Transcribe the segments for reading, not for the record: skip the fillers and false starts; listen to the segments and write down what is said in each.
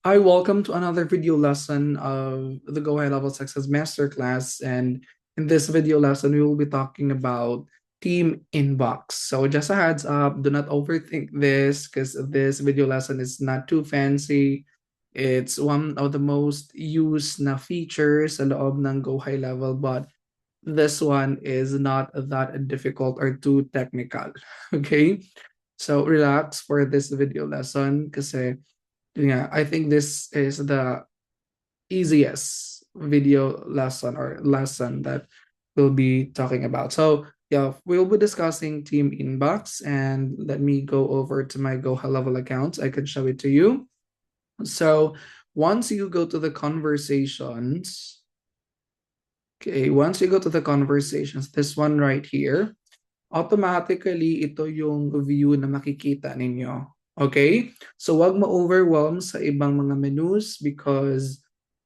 Hi, welcome to another video lesson of the Go High Level Success Masterclass. And in this video lesson, we will be talking about Team Inbox. So just a heads up, do not overthink this because this video lesson is not too fancy. It's one of the most used na features sa loob ng Go High Level, but this one is not that difficult or too technical. Okay? So relax for this video lesson kasi yeah, I think this is the easiest video lesson or lesson that we'll be talking about. So yeah, we'll be discussing Team Inbox, and let me go over to my Go High Level account. I can show it to you. So once you go to the conversations, okay, once you go to the conversations, this one right here, automatically ito yung view na makikita ninyo. Okay? So wag ma-overwhelm sa ibang mga menus because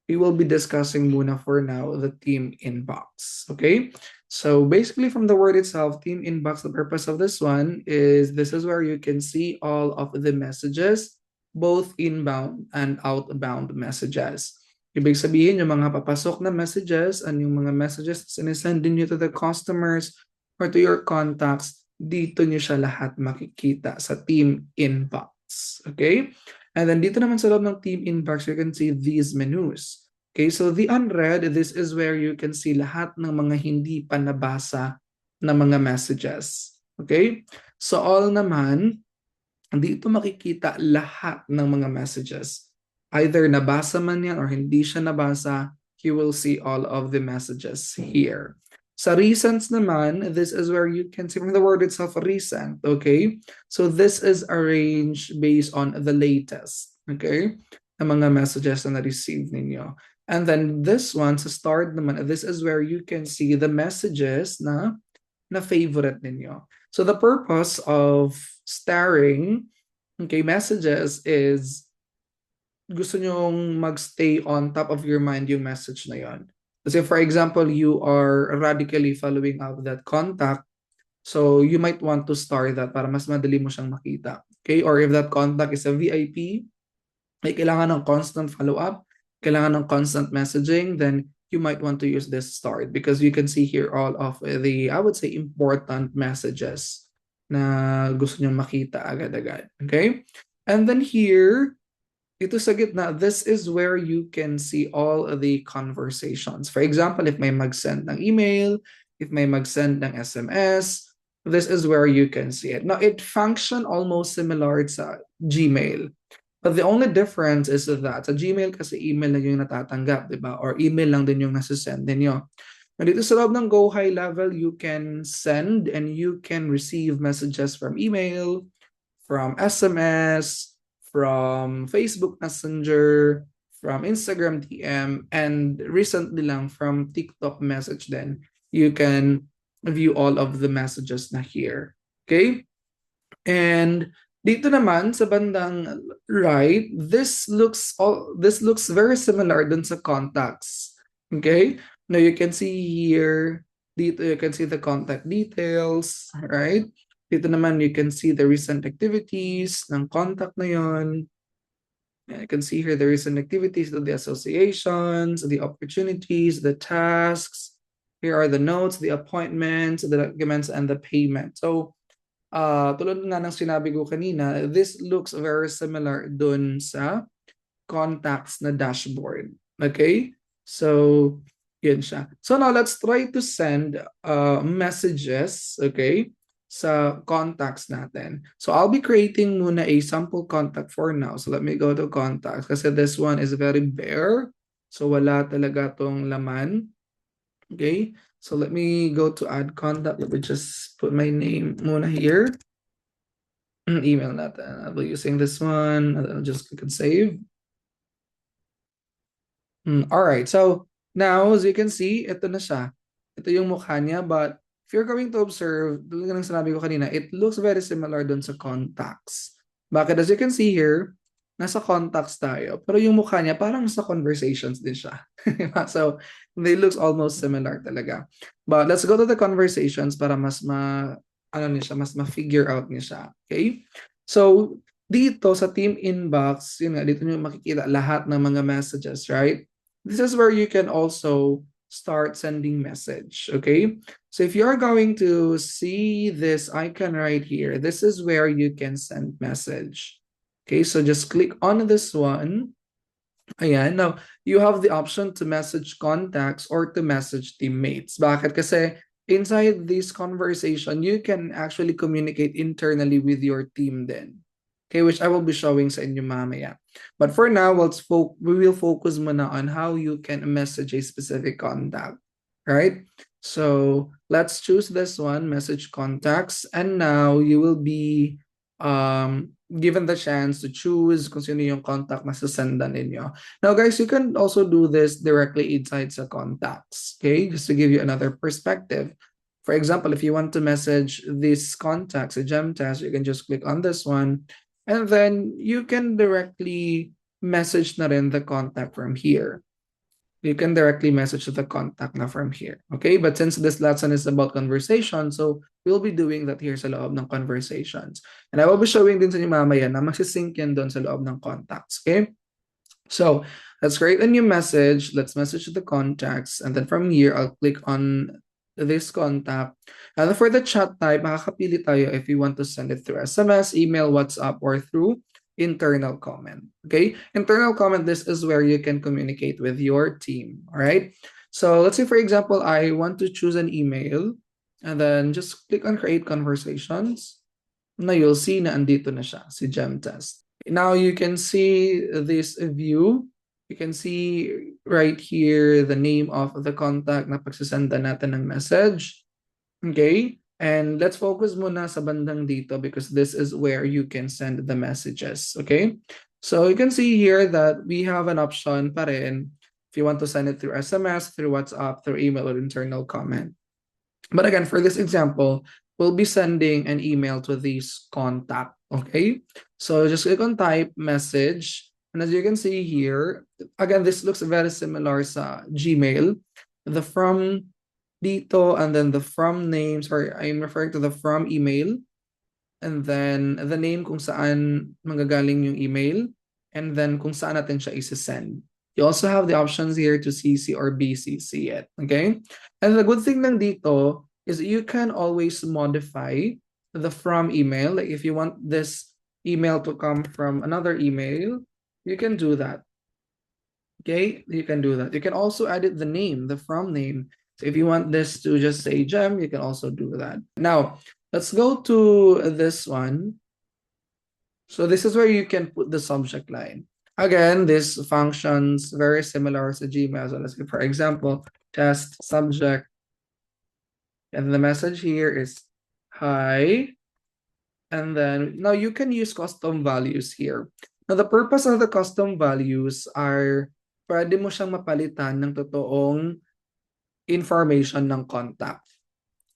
we will be discussing muna for now the team inbox. Okay? So basically from the word itself, team inbox, the purpose of this one is this is where you can see all of the messages, both inbound and outbound messages. Ibig sabihin, yung mga papasok na messages and yung mga messages na sinesend din nyo to the customers or to your contacts, dito nyo siya lahat makikita sa team inbox. Okay? And then dito naman sa loob ng team inbox, you can see these menus. Okay, so the unread, this is where you can see lahat ng mga hindi pa nabasa na mga messages. Okay? So all naman, dito makikita lahat ng mga messages. Either nabasa man yan or hindi siya nabasa, you will see all of the messages here. Sa recents naman, this is where you can see from the word itself, recent, okay? So this is arranged based on the latest, okay? Ang mga messages na na-receive ninyo. And then this one, sa start naman, this is where you can see the messages na favorite ninyo. So the purpose of starring, okay, messages is gusto nyong magstay on top of your mind yung message na yon. Kasi for example, you are radically following up that contact, so you might want to star that para mas madali mo siyang makita. Okay? Or if that contact is a VIP, may kailangan ng constant follow-up, kailangan ng constant messaging, then you might want to use this start because you can see here all of the, I would say, important messages na gusto nyo makita agad-agad. Okay? And then here, ito sa gitna, this is where you can see all of the conversations. For example, if may mag-send ng email, if may mag-send ng SMS, this is where you can see it. Now, it function almost similar sa Gmail. But the only difference is that sa Gmail kasi email lang yung natatanggap, di ba? Or email lang din yung nasasend ninyo. Now, dito sa loob ng Go High Level, you can send and you can receive messages from email, from SMS, from Facebook Messenger, from Instagram DM, and recently lang from TikTok message then. You can view all of the messages na here. Okay? And dito naman sa bandang right, this looks very similar dun sa contacts. Okay? Now you can see here, dito you can see the contact details, right? Dito naman you can see the recent activities ng contact na yon. You can see here the recent activities, the associations, the opportunities, the tasks. Here are the notes, the appointments, the documents, and the payment. So tulad nga ng sinabi ko kanina, this looks very similar dun sa contacts na dashboard. Okay? So, yun siya. So now, let's try to send messages, okay, sa contacts natin. So I'll be creating muna a sample contact for now. So let me go to contacts kasi this one is very bare. So wala talaga tong laman. Okay? So let me go to add contact. Let me just put my name muna here. Email natin. I'll be using this one. I'll just click and save. All right. So now, as you can see, ito na siya. Ito yung mukha niya. But if you're going to observe, tulad ng sinabi ko kanina, it looks very similar dun sa contacts. Bakit? As you can see here, nasa contacts tayo. Pero yung mukha niya, parang sa conversations din siya. So, they looks almost similar talaga. But let's go to the conversations para mas ano niya siya, mas ma-figure out niya siya. Okay? So, Dito sa team inbox, yun nga, dito nyo makikita lahat ng mga messages, right? This is where you can also start sending message, okay? So if you're going to see this icon right here, this is where you can send message. Okay, so just click on this one. Ayan, now, you have the option to message contacts or to message teammates. Bakit? Kasi inside this conversation, you can actually communicate internally with your team then. Okay, which I will be showing sa inyo mamaya. But for now, we will focus muna on how you can message a specific contact, right? So let's choose this one, message contacts, and now you will be given the chance to choose kung sino yung contact na sasendan ninyo. Now, guys, you can also do this directly inside sa contacts, okay? Just to give you another perspective. For example, if you want to message this contacts, a gem test, you can just click on this one, and then you can directly message na rin the contact from here. You can directly message the contact na from here. Okay? But since this lesson is about conversation, so we'll be doing that here sa loob ng conversations. And I will be showing din sa inyo mamaya na magsisync yan doon sa loob ng contacts. Okay? So let's create a new message. Let's message the contacts. And then from here, I'll click on this contact. And for the chat type, makakapili tayo if you want to send it through SMS, email, WhatsApp, or through internal comment. Okay? Internal comment, this is where you can communicate with your team. All right? So let's say, for example, I want to choose an email and then just click on create conversations. Now you'll see na andito na siya, si GemTest. Now you can see this view. You can see right here the name of the contact na pagsasenda natin ng message. Okay? And let's focus muna sa bandang dito because this is where you can send the messages. Okay? So you can see here that we have an option pa rin if you want to send it through SMS, through WhatsApp, through email, or internal comment. But again, for this example, we'll be sending an email to this contact. Okay? So just click on type message. And as you can see here, again, this looks very similar sa Gmail. The from dito and then the from name, sorry, I'm referring to the from email and then the name kung saan manggagaling yung email and then kung saan natin siya isa-send. You also have the options here to CC or BCC it, okay? And the good thing lang dito is you can always modify the from email. Like if you want this email to come from another email, you can do that. Okay, you can do that. You can also edit the name, the from name. So if you want this to just say gem, you can also do that. Now, let's go to this one. So this is where you can put the subject line. Again, this functions very similar to Gmail. So let's say, for example, test subject. And the message here is hi. And then now you can use custom values here. Now the purpose of the custom values are pwede mo siyang mapalitan ng totoong information ng contact.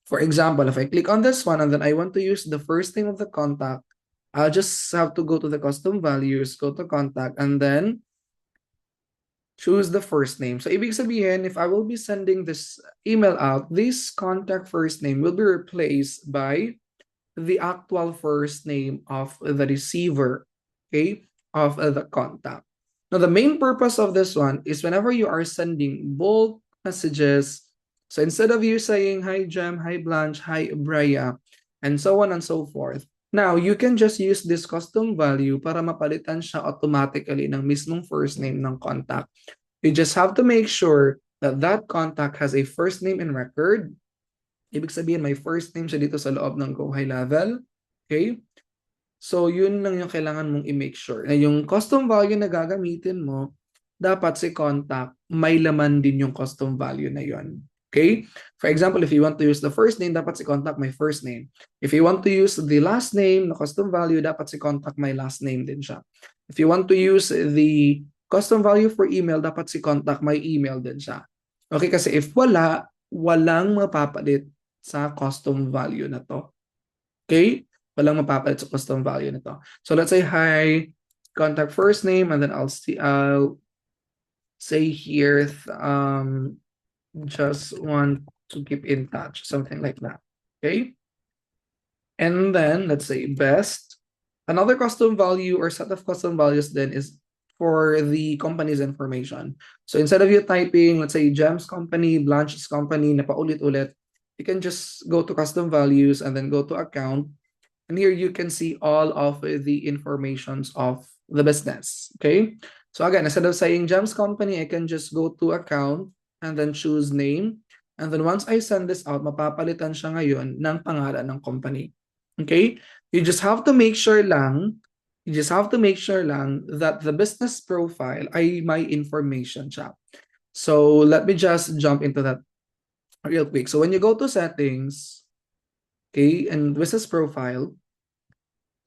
For example, if I click on this one and then I want to use the first name of the contact, I'll just have to go to the custom values, go to contact, and then choose the first name. So ibig sabihin, if I will be sending this email out, this contact first name will be replaced by the actual first name of the receiver, okay, of the contact. Now, the main purpose of this one is whenever you are sending bulk messages, so instead of you saying, hi, Jem, hi, Blanche, hi, Bria, and so on and so forth, now, you can just use this custom value para mapalitan siya automatically ng mismong first name ng contact. You just have to make sure that that contact has a first name in record. Ibig sabihin, may first name siya dito sa loob ng Go High Level. Okay? So, yun lang yung kailangan mong i-make sure. Na yung custom value na gagamitin mo, dapat si contact, may laman din yung custom value na yun. Okay? For example, if you want to use the first name, dapat si contact may first name. If you want to use the last name na custom value, dapat si contact may last name din siya. If you want to use the custom value for email, dapat si contact may email din siya. Okay? Kasi if wala, walang mapapalit sa custom value na to. Okay? Walang mapapalit sa custom value na to. So let's say hi, contact first name, and then I'll say here just want to keep in touch, something like that. Okay? And then let's say best, Another custom value or set of custom values then is for the company's information. So instead of you typing, let's say, Gems Company, Blanche's Company, na paulit-ulit, you can just go to custom values and then go to account. And here you can see all of the informations of the business. Okay. So again, instead of saying Gems Company, I can just go to account and then choose name. And then once I send this out, mapapalitan siya ngayon ng pangalan ng company. Okay? You just have to make sure lang, that the business profile ay may information siya. So let me just jump into that real quick. So when you go to settings, okay, and business profile,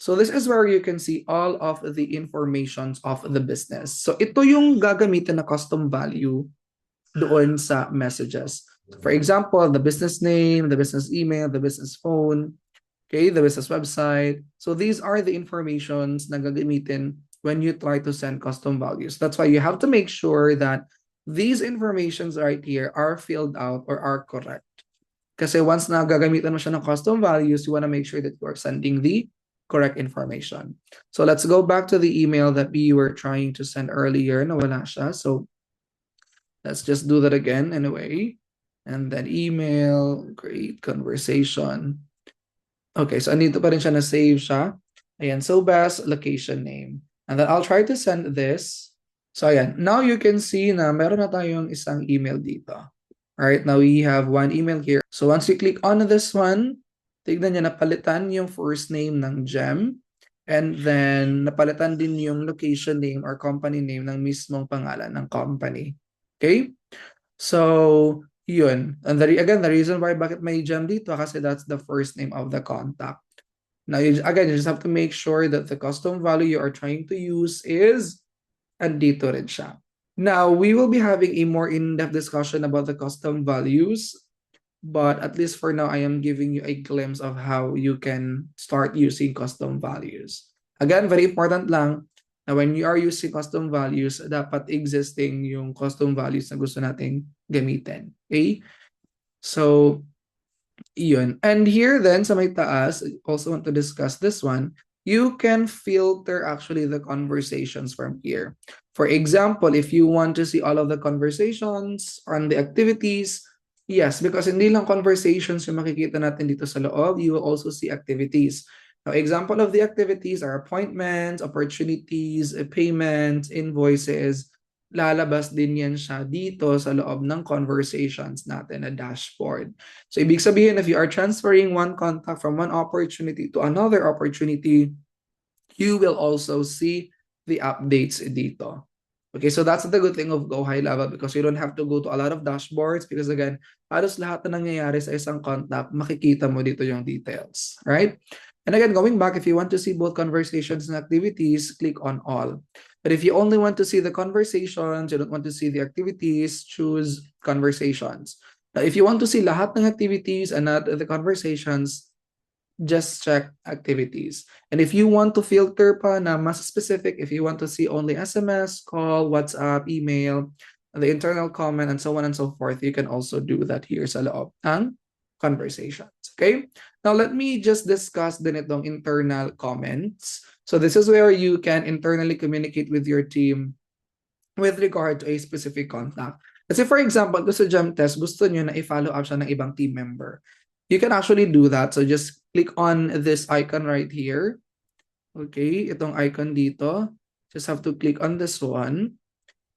so this is where you can see all of the informations of the business. So ito yung gagamitin na custom value doon sa messages. For example, the business name, the business email, the business phone, okay, the business website. So these are the informations na gagamitin when you try to send custom values. That's why you have to make sure that these informations right here are filled out or are correct. Kasi once na gagamitan mo siya ng custom values, you want to make sure that you are sending the correct information. So let's go back to the email that we were trying to send earlier. Nawala siya. So let's just do that again anyway. And then email, create conversation. Okay, so andito pa rin siya na save siya. Ayan, so best location name. And then I'll try to send this. So ayan, now you can see na meron na tayong isang email dito. Alright, now we have one email here. So once you click on this one, tignan nyo, napalitan yung first name ng Gem. And then napalitan din yung location name or company name ng mismong pangalan ng company. Okay? So, yun. And again, the reason why bakit may Gem dito kasi that's the first name of the contact. Now, you just have to make sure that the custom value you are trying to use is andito rin siya. Now, we will be having a more in-depth discussion about the custom values, but at least for now, I am giving you a glimpse of how you can start using custom values. Again, very important lang na when you are using custom values, dapat existing yung custom values na gusto nating gamitin. Okay? So, yun. And here then, sa may taas, I also want to discuss this one. You can filter actually the conversations from here. For example, if you want to see all of the conversations on the activities, yes, because hindi lang conversations yung makikita natin dito sa loob, you will also see activities. Now, example of the activities are appointments, opportunities, payments, invoices. Lalabas din yan siya dito sa loob ng conversations natin na dashboard. So, ibig sabihin, if you are transferring one contact from one opportunity to another opportunity, you will also see the updates dito. Okay, so that's the good thing of Go High Level because you don't have to go to a lot of dashboards because again, halos lahat na nangyayari sa isang contact, makikita mo dito yung details, right? And again, going back, if you want to see both conversations and activities, click on all. But if you only want to see the conversations, you don't want to see the activities, choose conversations. Now, if you want to see lahat ng activities and not the conversations, just check activities. And if you want to filter pa na mas specific, if you want to see only SMS, call, WhatsApp, email, the internal comment, and so on and so forth, you can also do that here sa loob ng conversations. Okay? Now, let me just discuss din itong internal comments. So this is where you can internally communicate with your team with regard to a specific contact. Kasi for example, gusto Gem Test, gusto nyo na i-follow up siya ng ibang team member. You can actually do that. So just click on this icon right here. Okay, itong icon dito. Just have to click on this one.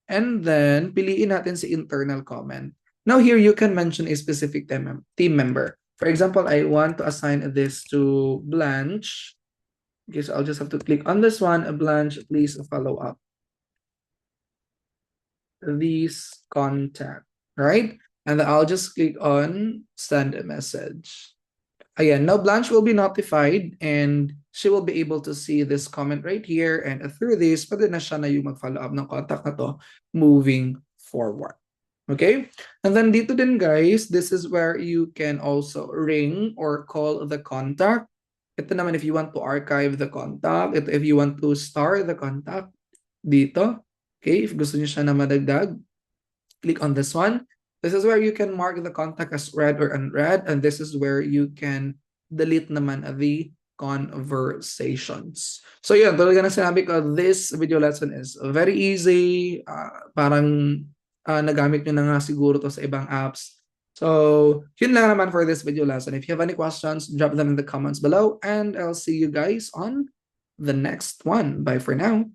And then, piliin natin si internal comment. Now here, you can mention a specific team member. For example, I want to assign this to Blanche. Okay, so I'll just have to click on this one. Blanche, please follow up these contact, right? And then I'll just click on send a message. Again, now Blanche will be notified and she will be able to see this comment right here. And through this, pwede na siya na yung mag-follow up ng contact na to moving forward. Okay? And then dito din guys, this is where you can also ring or call the contact. Ito naman if you want to archive the contact. Ito if you want to star the contact dito. Okay? If gusto niyo siya na madagdag, click on this one. This is where you can mark the contact as read or unread, and this is where you can delete naman the conversations. So yun, talaga na sinabi ko, this video lesson is very easy. Parang nagamit nyo na nga siguro to sa ibang apps. So, yun lang naman for this video lesson. If you have any questions, drop them in the comments below and I'll see you guys on the next one. Bye for now.